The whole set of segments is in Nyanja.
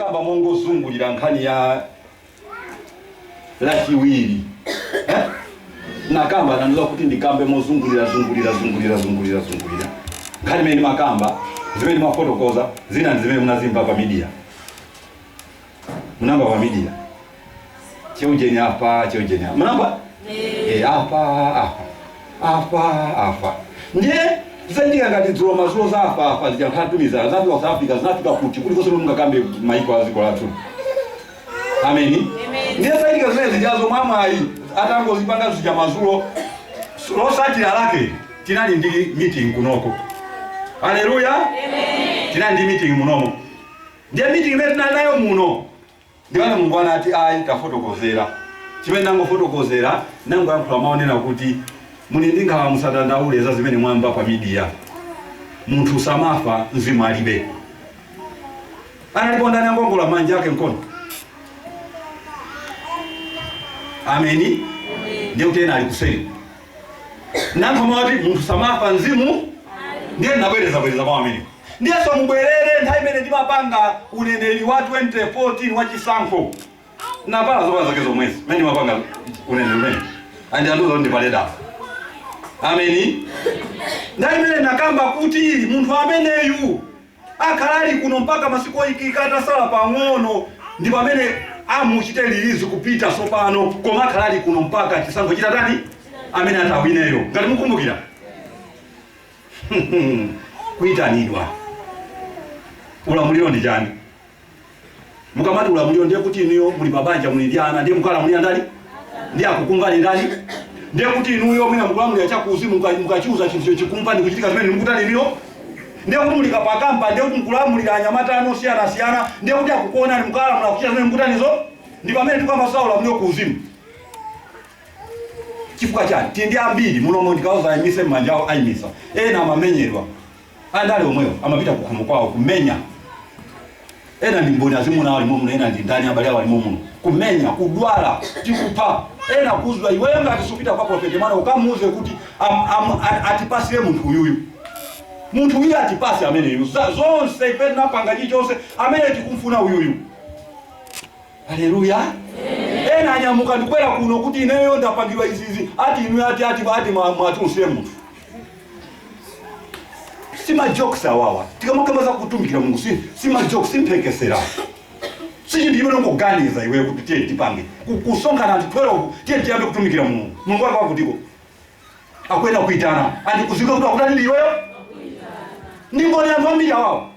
nakamba mongo zungulira nkhani ya lachiwiri nakamba nandiza kuti ndikambe mozungulira nkhani meni makamba zimene mafotokoza zina ndizimene munazimva pa media munamba pa media cheujeni apa munamba apa ndiye zendika ngati dzulo mazulo za apa zijankhatumiza zapi wa South Africa zinafika kuti kuli kose mungakambe maiko aziko lathu. Ameni. Ndiye zendika zimene zijazo mwamwayi atangozipanga zija mazulo losatira lake tinali ndi meeting kunoko. Haleluya. Amen. Tinali ndi meeting munomo. Ndiye meeting imene tinali nayo muno ndiwana Mulungu anati ayi tafotokozera. Chimene nangofotokozera nango yankhula maonena kuti muni ndingawa musadandaule za zimene mwamba pa media. Munthu samafa mzimu alibe. Analipo ndani ya ngongola manja yake mkono. Ameni. Ndiye tena alikusema. Nango mwati munthu samafa mzimu ndiye nabwereza kwa ameni. Ndiye so mubwerere nthawi imene ndimapanga uneneri wa 2014 wa chisankho. Na pala zopa zake zomwezi. Mimi mapanga uneneri umene. Andi anduzo ndipaleda. Ameni. Ndaimene nakamba kuti munthu ameneyu akhalali kuno mpaka masiku ikikata sala pang'ono ndi pamene amuchite lilizi kupita sopano koma akhalali kuno mpaka chisankho chitatani amene atawineyo. Ngati mukumbukira kuitanidwa ulamuliro ndi chani? Mukamati ulamuliro ndiye kuti inuyo muli mabanja muli ndi ana ndiye mukala muli ndani? Ndiye akukunga ndani? Ndiye kuti inuyo mwina mukulamulira chakuzimu mukachuza chinthu chikumpa ndi kuchitika zimene mukutali lino. Ndiye kuti muli kapakamba ndiye kuti mukulamulira anyamata anosiyana ndiye kuti akukuona ndi mukala munakuchita zimene mukutanizo ndi pamene tikamba saula ulamuliro kuuzimu. Chifukwa chani? Tindi ambiri munomo ndikauza ayimise mmanjawo ayimisa. Ena amamenyerwa. Andale omweyo amapita kukhomo kwawo kumenya. Ena ndi mboni azimuna wali muno ena ndi ndani abale wali muno. Kumenya, kudwala, chikupa. Ena kuzwa iwe ngati supita kwa profeti maana ukamuuze kuti atipasire munthu uyuyu. Munthu uyu atipase amene yu. Zonse ipeni napanga chichonse amene tikumfuna uyuyu. Haleluya. Ena anyamuka ndikwera kuno kuti ineyo ndapangirwa izizi ati inu ati mwatusire munthu. Sima jokes awawa. Tikamakaza kutumikira Mungu sima jokes simpekesera. Siji ndimene ngoganiza iwe kuti tiye tipange. Kusonga na ntwero tiye tiyambe kutumikira Mungu. Mungu wako kutiko. Akwenda kuitana. Andi kuzika kuti akutani iweyo? Ndingoni anthu ambiri awawa.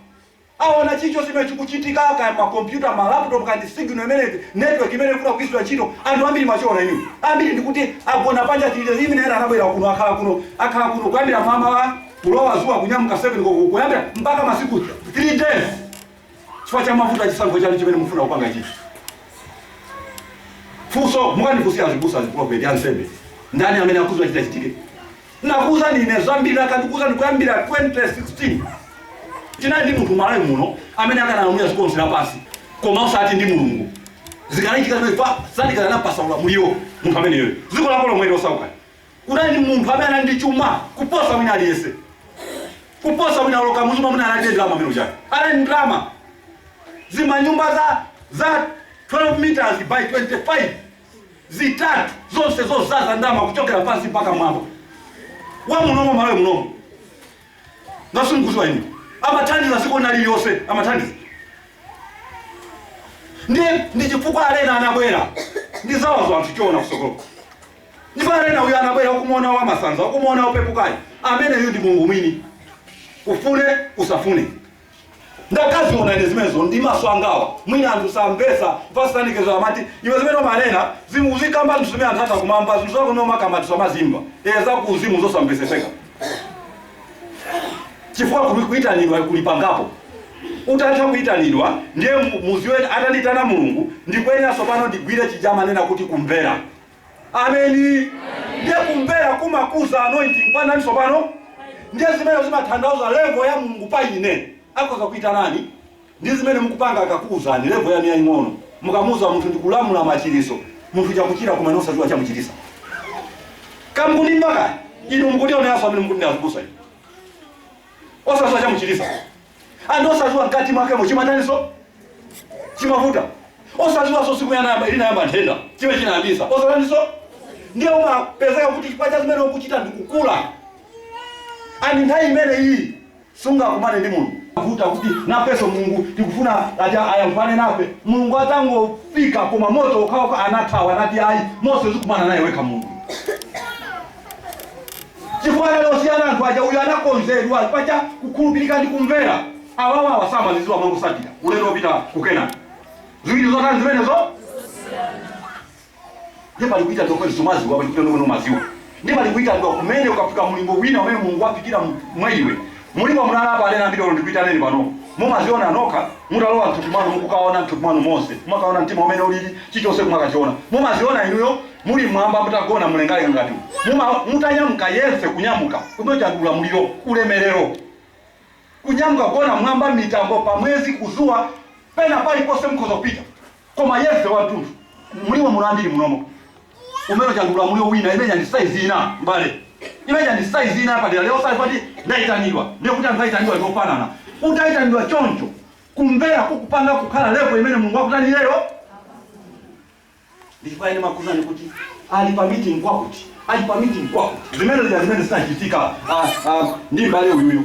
Aona chicho simene chikuchitika kama computer ma laptop kandi signal imene network imene kuna kuiswa chito anthu ambiri machiona inu. Ambiri ndikuti agona panja chilite imene era anabwera kuno akhala kuno kuyambira mama wa kulowa zuwa kunyamuka 7 kuyambira mpaka masiku 3 days. Chifukwa cha mafuta chisankho chanu chimene mufuna kupanga ichi. Fuso mukandifusia azibusa aziprophet ansebe. Ndani amene akuzwa chitachitike. Nakuza nine zambiri akandikuza ndikuyambira 2016. Tinali ndi munthu malawi muno amene akanalamulia zikonsera pasi. Koma usati ndi Mulungu. Zikanayitika zimene pa sadikana napasa ulamuliro munthu ameneyo. Ziko lako lomwe losauka. Kunali ndi munthu amene ali ndi chuma kuposa wina aliyese. Kuposa wina loka muzuma muna ali drama amene uchake. Ali drama. Zima nyumba za 12 meters by 25. Zitatu zonse zozaza ndama kuchokera pansi mpaka mwambo. Wa munomo malawi munomo. Nasunguzwa inu. Amatandiza siko nali yose amatandiza. Ndi chifukwa alena anabwera. Ndi zawazo anthu chona kusokolo. Ndipo alena uyu anabwera ukumuona wa masanza, ukumuona upepukayi. Amene yu ndi Mungu mwini. Ufune usafune. Ndakazi ona nezimezo ndi maso angawa. Mwina anthu sambesa pasanikezo amati iwe zimene malena zimuzikamba anthu zimene anthu kumamba zizoko no makamba tsamazimba. Eza kuzimu zosambeseseka. Chifukwa kuitanidwa kulipangapo. Utatha kuitanidwa ndiye muziwe atanditana Mulungu ndikwenya sopano ndigwire chijama nena kuti kumvera. Ameni. Ndiye kumvera kumakuza anointing pana ndi sopano. Ndiye zimene zimathandauza level ya Mulungu pa ine. Akoza kuita nani? Ndiye zimene mukupanga akakuza ni level ya miya ing'ono. Mukamuza munthu ndikulamula machiriso. Munthu chakuchira kumanosa jua chamuchirisa. Kamkulimba kaya. Inu mukutiona yaso amene mukutina azibusa inu. Osazwa chamuchirisa. Ando osazwa nkati mwake muchimataniso. chimavuta osaziwa so siku yana ina yamba ntenda chiwe chinaambisa osaniso ndio mapezeka kuti chipacha zimene ukuchita ndikukula ani nthawi imene iyi sunga kumane ndi Mulungu vuta kuti napeso Mulungu tikufuna ayamfane nafe Mulungu atangofika koma moto ukaoka anathawa anati ayi Mose zikumana naye weka Mulungu chifukwa losiyana anthu aja uyu anakonzedwa pacha kukhulupirika ndi kumvera awawa wasamalizidwa mangu satira ulendo opita kukena ziwiri zotani zimenezo ndiye pali kuita tokoli sumaziwa pali kuita ndono maziwa ndiye pali kuita ndo kumene ukafika mulimbo wina umene Mulungu apikira mwaiwe mulipo munala apa alena ndilo ndikuita neni pano mumaziona anoka mutalowa mtutumano mukukaona mtutumano Mose mumakaona mtima umene ulili chichonse kumakachiona mumaziona inuyo muli mwamba mutagona mulengale ngati mutanyamuka yense kunyamuka kumechagula muliro ulemerero kunyamuka kuona mwamba mitambo pamwezi kuzuwa pena pali pose mkozo pita koma yense watundu muliwo munandiri munomo umeno chagula muliro wina imeja ndi size ina mbale imeja ndi size ina padera leo size pati ndaitanidwa ndio kuti ndaitanidwa ndofanana utaitanidwa choncho kumvera kukupanga kukhala lepo imene Mulungu akutani lero ndifaine makuzani kuti ali pa meeting kwakuti zimene zinachitika ndi mbale uyu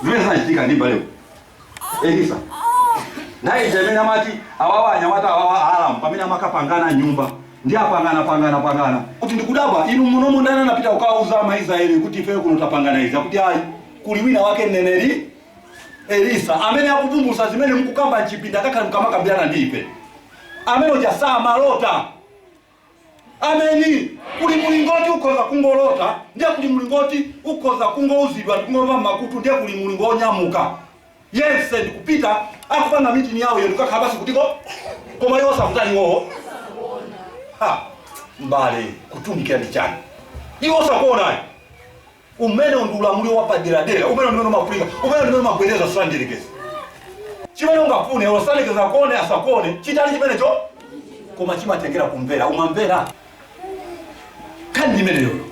zimene zinachitika ndi mbale Elisa naye jemene amati awawa anyamata awawa alam pamene amakapangana nyumba ndi apangana kuti ndikudabwa inu munomo ndana napita ukauza maIsraeli kuti ife kuno tapangana iza kuti ayi kuli wina wake neneri Elisa amene akuvumbulutsa zimene mukukamba chipinda kakhala mkamakambirana ndife amene ujasaa malota ameni kuli mulingoti ukhoza kungolota ndiye kuli mulingoti ukhoza kungouzidwa ndikungomva makutu ndiye kuli mulingo onyamuka yense ndikupita akupanga mitini yawo yendukakhala basi kutiko koma yosa kutaniwo mbale kutumikira ndi chani iwosa kuonayo umene undulamulio wapaderadera umene ndimene mafulika umene ndimene magwereza sandirekeza chimene ungafune osalekeza kone asakone chitali chimenecho koma chimatengera kumvera umamvera kandi ndimene yoyo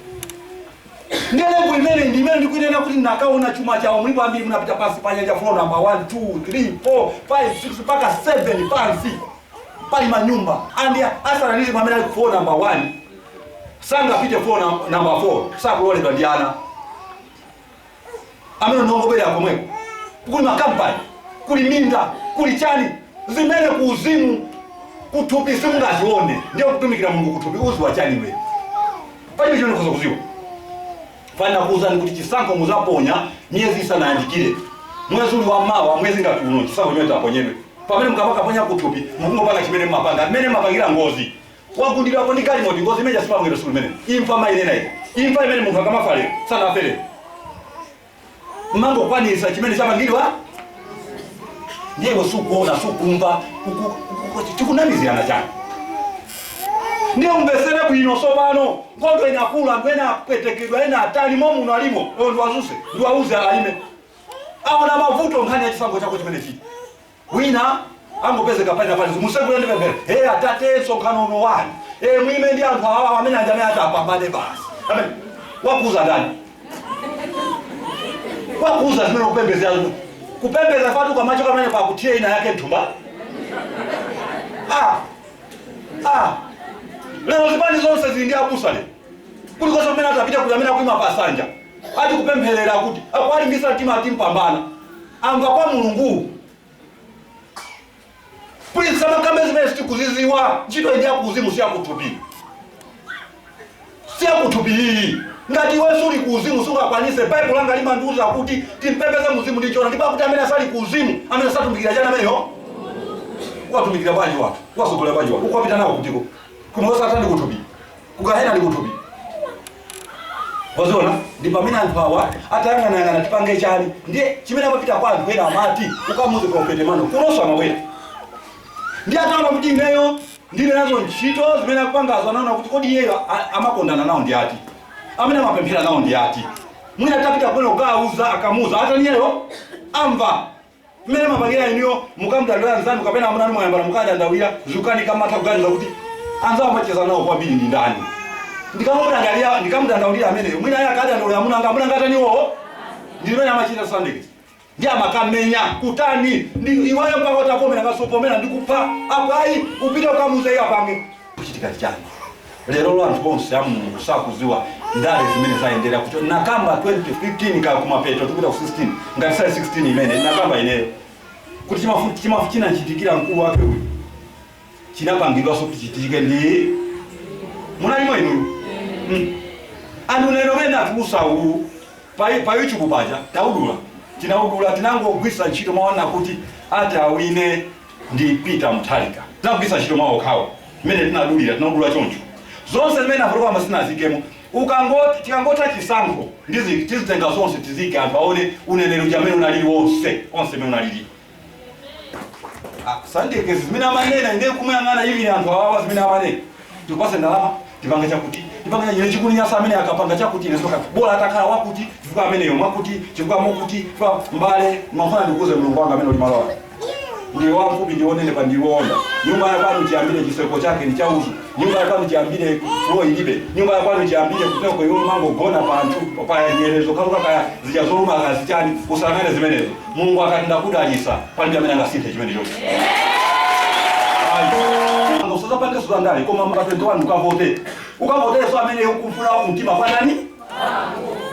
ndelepo imene ndimene ndikuinena kuti nakaona chuma chawo mulipo ambiri munapita pasi pa nyanja floor number 1 2 3 4 5 6 mpaka 7 pansi pali manyumba andi asananizi pamene ali floor number 1 sanga pite floor number 4 sakuloledwa ndiana amene ndongobera komweko kuli makampani kuli minda kuli chani zimene kuuzimu kutupi simungazione ndio kutumikira Mulungu kutupi uzi wa chani wewe pali chino kozo kuziwa fana kuuza ni kuti chisanko muzaponya miezi sana andikire mwezi uli wa mawa mwezi ngati uno chisanko nyote aponyedwe pamene mkamaka ponya kutupi Mulungu panga chimene mapanga mene mapangira ngozi wagundira ko ndikali moti ngozi meja sipa ngero sulu mene imfa maile nayo imfa imene munthu akamafale sana afere mango kwanisa chimene chapangirwa ndiye sukuona sukumva tikunamiziana chani ndiye umbesere bwino sopano ngondo inakula ngwena kwetekedwa ena atali momu unalimo ndo wazuse ndo wauze alaime aona mavuto ngani ya chisango chako chimene chiti wina angopeze kapanya pale musegule ndi pembere atate sonkano no wani mwime ndi anthu awa amene anjame atapambane basi amen wakuza ndani wakuza zimene kupembeza kupembeza fatu kwa macho kama kwa kutia ina yake mtumba leo zibani zonse zindia busale kuliko somena atapita kuyamena kuima pasanja ati kupempelera kuti akwali ngisa tima atimpambana anga kwa Mulungu puli sama kambe zimene sikuziziwa ntchito india kuzimu siya kutupi ngati wewe uli kuzimu sunga kwanise Bible langa lima nduza kuti timpembeze muzimu ndichona ndipo kuti amene asali kuzimu amene satumikira jana meyo watumikira baji watu wasogola baji watu ukopita nao kutiko kumosa atandi kutubi kugahena ndi kutubi wazona ndipo amene anthawa atayangana tipange chani ndiye chimene amapita kwa anthu ena amati ukamuze profete mano kunosa mawera ndiye ataona kuti ineyo ndine nazo ntchito zimene akupangazwa naona kuti kodi iyeyo amakondana nawo ndi ati amene mapemphera nawo ndi ati mwina tapita kwene ukauza akamuza ataniyeyo amva mmene mapangira iniyo mukamdalira nzanu kapena amuna mwayambala mukadandawira zukani kama takuganiza kuti anzawo macheza nawo kwambiri ndi ndani ndikamudandawira amene mwina yeye akadandawira amuna anga ataniwo ndimene amachita Sunday ndia makamenya kutani ndi iwayo mpaka utapomera kasopomera ndikupa apai upita ukamuze ya pange kuchitika chani. Lero lwantu bonse amu kusakuziwa ndale zimene zaendelea kucho nakamba 2015 ka kumapeto tukita ku 16 ngati sai 16 imene nakamba ineyo kuti chimafu china chitikira mkuu wake uyu chinapangidwa so kuchitike ndi munalimo inu anu lero mena tusa u pa YouTube baja taudula tinaudula tinangogwisa ntchito maona kuti ata awine ndi Peter Mutharika tinagwisa ntchito mawo kawo mene tinadulira choncho zonse zimene afuluka masina zikemo ukangoti tikangota chisankho ndizi tizitenga zonse tizike anthu aone unenero jamene unalili wonse mene unalili sandike zimene amanena ine kumuyang'ana hivi ni anthu awawa zimene amanena tikupase ndalama tipanga chakuti tipanga nyine chikulinyasa amene akapanga chakuti nesoka bora atakhala wakuti chifukwa ameneyo mwakuti chifukwa mokuti chifukwa mbale mafuna ndikuze mulungu wanga amene ulimalowa ndiye wamfupi ndionene pa ndiwonda nyumba ya kwanu chiambire chiseko chake ni chauzu nyumba ya kwanu chiambire flow ilibe nyumba ya kwanu chiambire kuteko yolo mango gona pa anthu pa nyelezo kaluka kaya zijazoluma akazichani usanane zimenezo Mungu akatinda kudalisa pali amene angasinthe chimene chocho usaza pake suzandale koma mukapendo wanu ukavote so amene ukufuna umtima kwa nani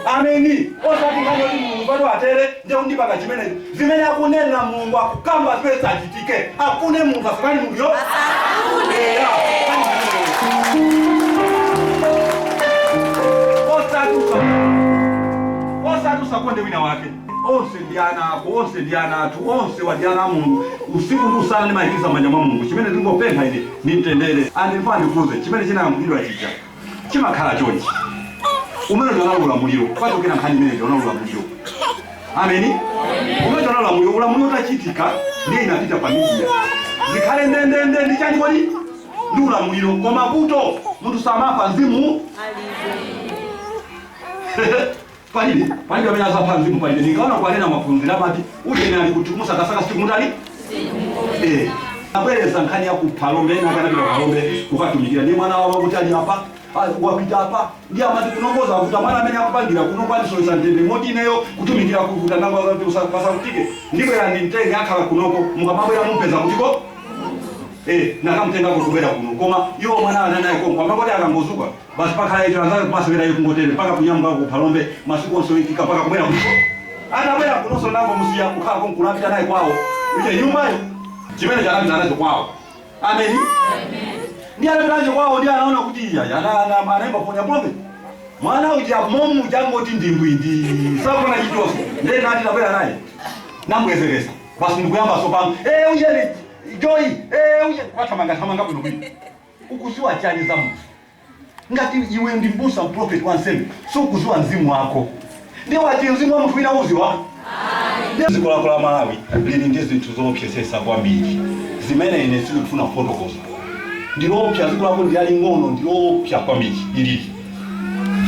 ameni osati ngani Mungu bado atere ndio ndipaka chimene zimene akunena Mungu akukamba pesa achitike akune Mungu asakani Mungu yo osati usakonde wina wake onse ndiana tu onse wadiana Mungu usiku ndusana nemaikiza manyama Mungu chimene ndingopempha ine nintendere andifani kuze chimene china mkidwa chicha chimakhala chonchi umene ndonalula muliro kwatokena nkhani imene ndonalula muliro ameni umene ndonalula muliro ulamuliro utachitika ndiye inapita pa media zikhale ndendende ndichani kodi ndula muliro koma buto munthu samafa mzimu palini amene azafa mzimu palini nikaona kwanena mafunzira amati ujene ali kuti musakasaka siku mutali abwereza nkhani ya kuphalombe nakanapita kuphalombe kukatumikira ndi mwana wawo kuti ali apa wapita apa ndi amati kunongoza kuti mwana amene akupangira kunokwaniso isantende moti ineyo kutumikira kuvuta namba zati usakutike ndibwera ndimtenge akhala kunoko mukamabwera mumpeza kutiko nakamtenga kutubwera kuno koma iwo mwana ananaye kongo amangoti akangozuka basi pakhala ito anzaze kumasewera yekungotele paka kunyamba kuphalombe masiku onse ikika paka kubwera kuno anabwera kunoso nango musiya kukhala konkulapita naye kwawo uje nyumbayo chimene chakapita nacho kwawo ameni ndi alapitacho kwawo ndi anaona kuti iya anaimba ponya pombe mwana uja momu jangoti ndimbwindi sakona chitoso ndena ati tabwera naye namubwezeresa basi ndikuyamba sopano ujeni Joy, uje watamanga kuno kwini. Ukuziwa chani za Mungu. Ngati iwe ndi mbusa prophet wansemi, so kuziwa mzimu wako. Ndi wati mzimu wa mtu ina uziwa. Amen. Zikola kola Malawi, lili ndi zinthu zopyesesa kwambiri. Zimene ine sikufuna kufotokoza. Ndilopya zikola ko ndi ali ngono ndilopya kwambiri ilili.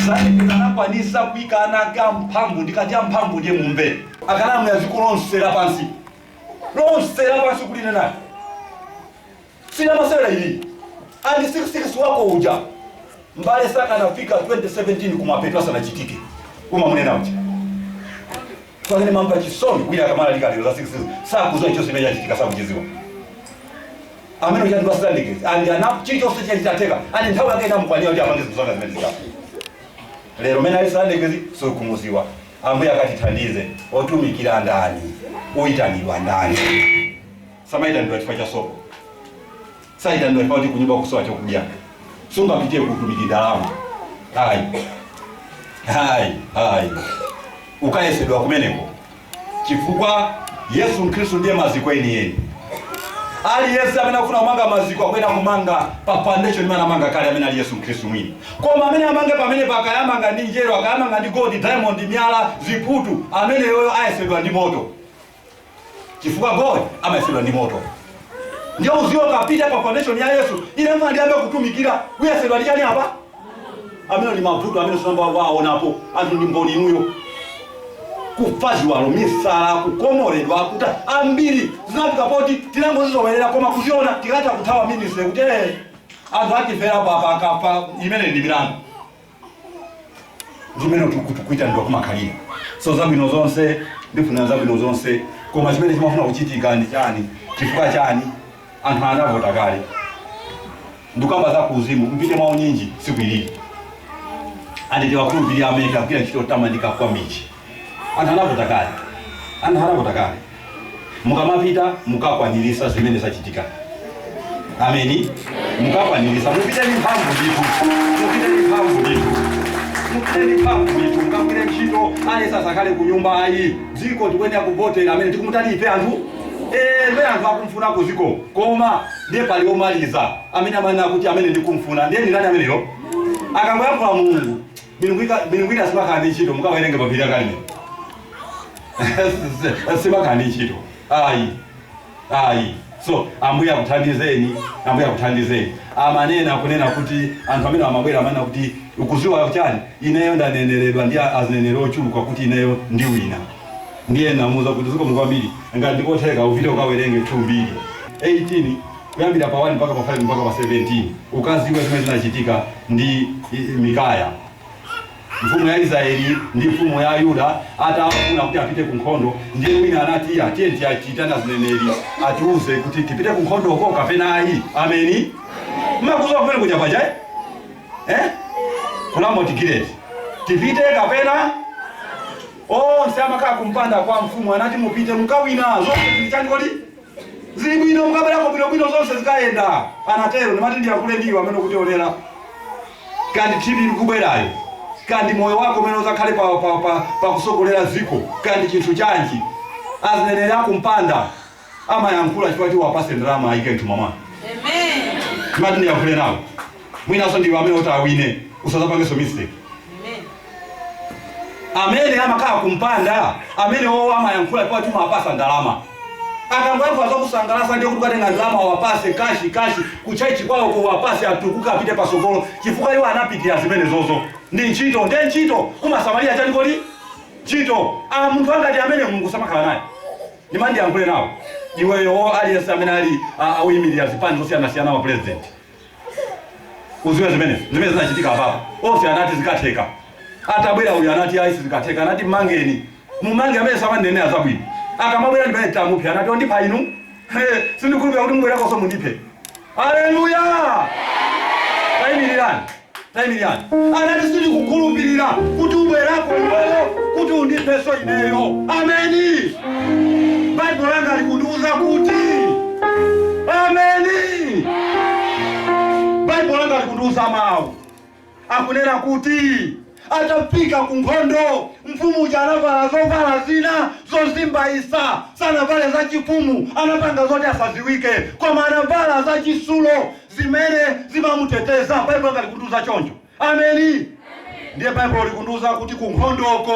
Sasa ndinakwanisa kuikana kamphamvu ndikati amphamvu ndiye mumve. Akalamu ya zikola onsera pansi. Lonsera pansi kuline naye. Sina masela hili. Andi 66 wako uja. Mbale saka nafika 2017 kumapeto sana chitike. Kuma munena uja. Kwa nini mambo ya kisomi kuya kama alika leo za 66 saa kuzo hicho simeja chitika saa mcheziwa. Ameno ya ndo standing. Andi ana chicho sije litateka. Andi ntawe akaenda mkwania ndio amangiza mzonga zimezika. Lero mena ile standing so kumuziwa. Ambuya akatitandize otumikira ndani. Uitanirwa ndani. Samaida ndio atifacha soko. Saida ndio ifauti kunyumba kusoa cha kujia. Sunga pitie kutumiki dalama. Hai. Ukae sedwa kumeneko. Chifukwa Yesu Kristo ndiye maziko yeni. Ali Yesu amena kufuna manga maziko akwenda kumanga pa foundation mana manga kale amena Yesu Kristo mwini. Kwa amena manga pamene pakayamanga ndi njero akayamanga ndi gold diamond myala ziputu amene yoyo ayesedwa ndi moto. Chifukwa God amesedwa ndi moto. Ndio uzio kapita pa foundation ya Yesu. Ile mama ndiye kutumikira. Uya sedwa chani hapa? Ameno ni mavuto ameno samba waona hapo. Antu ndi mboni nuyo. Kufazwa misala kukomoredwa kuta ambiri zinafika poti tilango zizowelela koma kuziona tikata kutawa ministry kuti antu atifera pa imene ndi milango. Zimene tukuita ndo kumakalira. so zabwino zonse ndifuna zabwino zonse koma chimene chimafuna kuchitika ndi chani chifukwa chani anthu anavota kale ndukamba za kuzimu mpite mwa nyinji siku ilili andi wakhulupirira amene akugwira ntchito tamandika kwambiri anthu anavota kale mukamapita mukakwanirisa zimene zachitika ameni mukakwanirisa mupite ni mphamvu ndithu mukagwire ntchito ali sasakale ku nyumba ayi dziko tikuyenda kuvotera amene tikumutalipe anthu mbe anthu akumfuna kuziko koma ndiye pali omaliza amene amanena kuti amene ndikumfuna ndiye ndani ameneyo akangoyankhula Mulungu milungu simakhala ntchito mukawerenge papiri akalime simakhala ntchito ayi so ambuya kuthandizeni amanena kunena kuti anthu amene amabwera amanena kuti ukuziwa chani ineyo ndaneneredwa ndi azinenero ochuluka kuti ineyo ndi wina ndiye namuza kuti ziko mkwambiri ngati ndikotheka upite ukawerenge 2:18 kuyambira pa 1 mpaka pa 5 mpaka pa 17 ukaziwe zimene zinachitika ndi Mikaya mfumu ya Israeli ndi mfumu ya Yuda atafuna kuti apite ku nkhondo ndiye wina anati atenti achitana zineneri atiuze kuti tipite ku nkhondo uko kapena ayi ameni mmakuzowa kumene kuja paja kuna motikireti tipite kapena nsema kaa kumpanda kwa mfumu anati mupite mukawina zonse zilichani kodi zili bwino mukabelako bwino zonse zikaenda anatero nimati ndi akule ndiwo amene kutionera kandi tibi likubwerayo kandi moyo wako umene uzakhale pa kusogolera ziko kandi chinthu chanji azinenera kumpanda ama yankhula chifukwa kuti wapase ndalama ayike mtu mama amen nimati ndi akule nawo mwinaso ndiwo amene utawine usazapangeso mistake amene amakaa kumpanda amene ama yankhula kwa tuma apasa ndalama akangoyamba zokusangalasa ndio kutukatenga ndalama wapase kashi kuchaichi kwao kwa wapase atukuka apite pasogolo chifukwa iwo anapitia zimene zozo ndi ntchito ndi ntchito kuma Samaria chali kodi ntchito munthu angati amene Mulungu samakhala naye nimandi yankhule nawo iweyo aliyense amene ali awimilira zipani zosiyana wa president uziwe zimene zinachitika hapa onse anati zikatheka atabwera uyu anati aisi zikatheka anati mangeni mumange amene samanene azabwino akamabwera ndipene tamuphe anati ondipa inu sindikhulupira kuti mbwera koso mundipe haleluya tayimirirani anati sindikukhulupirira kuti ubwerako iweyo kuti undipeso ineyo ameni Bible langa likundiuza kuti ameni Bible langa likundiuza mawu akunena kuti atafika ku nkhondo mfumu uja anavala zovala zina zozimbaisa sanavale za chifumu anapanga zote asaziwike koma anavala za chisulo zimene zimamuteteza Bible ngalikunduza choncho ameni ndiye Bible likunduza kuti ku nkhondoko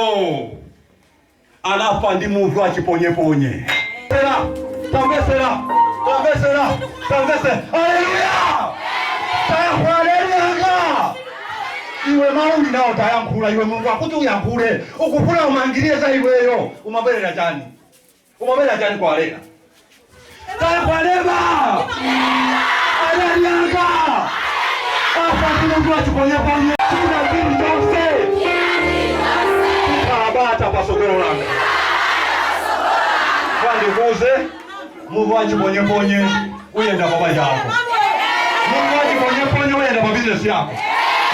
anafa ndi munthu wa chiponyeponye tambesera haleluya iwe mauli nao tayankhula iwe Mungu akuti uyankhule ukufuna umangirie za iweyo umabelera chani kwa leka tayakwalema aliyanga afati Mungu achiponyeponye kila kitu chose kabata pasogoro langa kwandivuze Mungu achiponyeponye uyenda baba yako Mungu achiponyeponye uyenda kwa business yako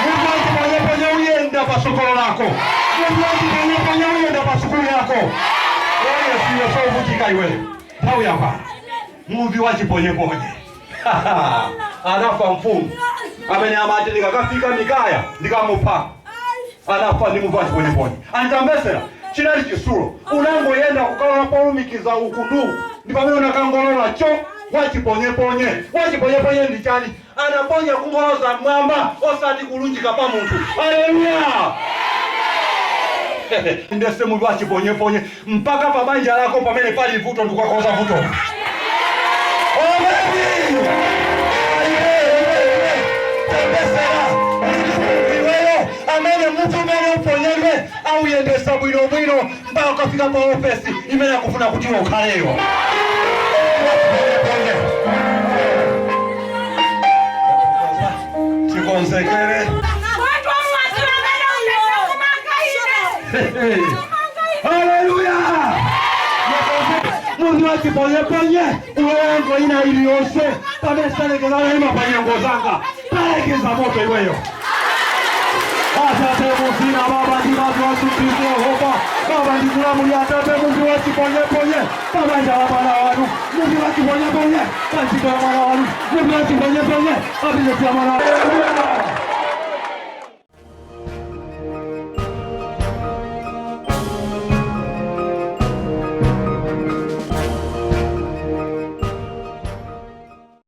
Mungu achiponyeponye uyenda pa sokolo lako Mungu achiponyeponye uyenda pa sukulu yako wewe siyo sovutika iwe tau yapa Mungu achiponyeponye anafa mfumu amene amati ndikakafika Mikaya ndikamupa anafa ndi Mungu achiponyeponye antambesera chinali chisulo unangoyenda kukalola polumikiza ukundu ndipamene unakangolola cho wachiponyeponye ndi chani anaponya kungoloza mwamba osati kulunjika pa munthu haleluya ndese Mungu wachiponyeponye mpaka pa banja lako pamene pali vuto ndikukoza vuto amen amene munthu umene uponyedwe au yendesa bwino mpaka ukafika pa ofesi imene akufuna kuti ukhaleyo chikonzekere Haleluya! Mungu akiponye uongo ina iliyose tameselekeza wema panyengo zanga taekeza moto iweyo. Asante musina baba ndibazo wasupizwe hoba baba ndikula muliatape Mungu akiponye baba njabana wanu Mungu akiponye kanchika mwana wanu Mungu akiponye abile mwana